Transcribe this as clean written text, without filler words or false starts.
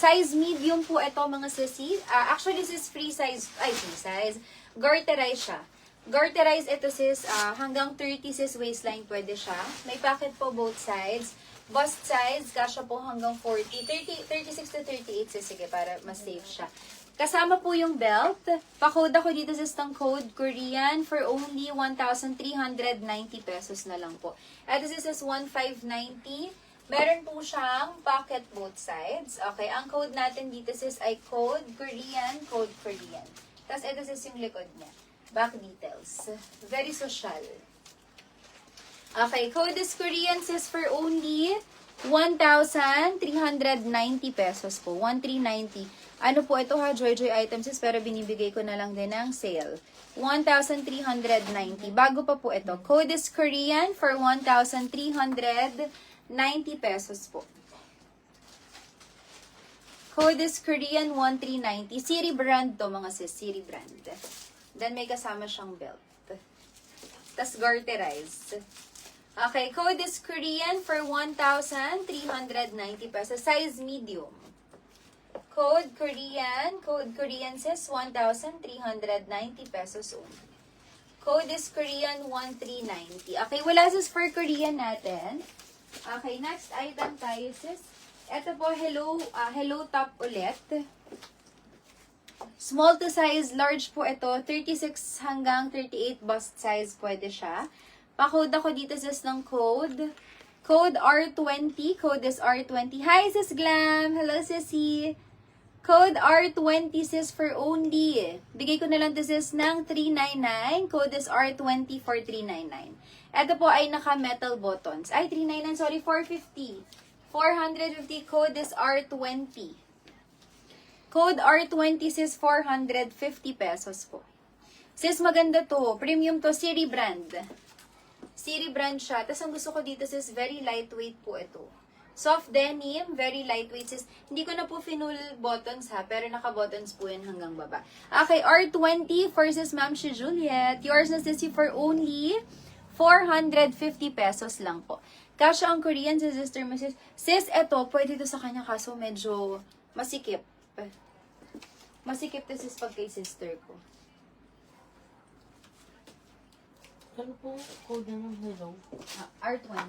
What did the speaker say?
Size medium po ito mga sisi. Actually, this is free size. Garterize siya. Garterize ito sis, hanggang 30 sis waistline pwede siya. May pocket po both sides. Bust size, kasya po hanggang 40. 36 to 38 sis, sige, para mas safe siya. Kasama po yung belt. Pa-code ako dito sis ng code Korean for only 1,390 pesos na lang po. At this is 1,590. Meron po siyang pocket both sides. Okay, ang code natin dito sis ay code Korean, code Korean. Tapos ito sis yung likod niya. Back details. Very social. Okay, code is Korean sis for only 1,390 pesos po. 1,390. Ano po ito ha, Joy Joy items sis, pero binibigay ko na lang din ng sale. 1,390. Bago pa po ito. Code is Korean for 1,390 pesos po. Code is Korean 1,390. Siri brand to mga sis. Siri brand. Then may kasama siyang belt. Tas garterize. Okay, code is Korean for 1,390 pesos. Size medium. Code Korean says 1,390 pesos only. Code is Korean 1,390. Okay, wala sis for Korean natin. Okay, next item tayo sis. Ito po, hello top ulit. Small to size, large po ito. 36 hanggang 38 bust size pwede siya. Pa-code ako dito sis ng code. Code R20. Code is R20. Hi sis Glam! Hello sissy! Code R20 sis for only. Bigay ko na lang to sis ng 399. Code is R20 for 399. Ito po ay naka-metal buttons. Ay, 399. Sorry, 450. 450. Code is R20. Code R20 sis 450 pesos po. Sis, maganda to. Premium to. Siri brand. Siri brand siya. Tapos ang gusto ko dito sis, very lightweight po ito. Soft denim, very lightweight sis. Hindi ko na po finul buttons ha, pero naka-buttons po yan hanggang baba. Okay, R20 for sis Ma'am si Juliet. Yours na sis for only 450 pesos lang po. Kasha ang Korean sa sister mo sis. Sis, eto, pwede to sa kanya kaso medyo masikip. Masikip to sis pag kay sister ko. Ano po code na ng hello? R20.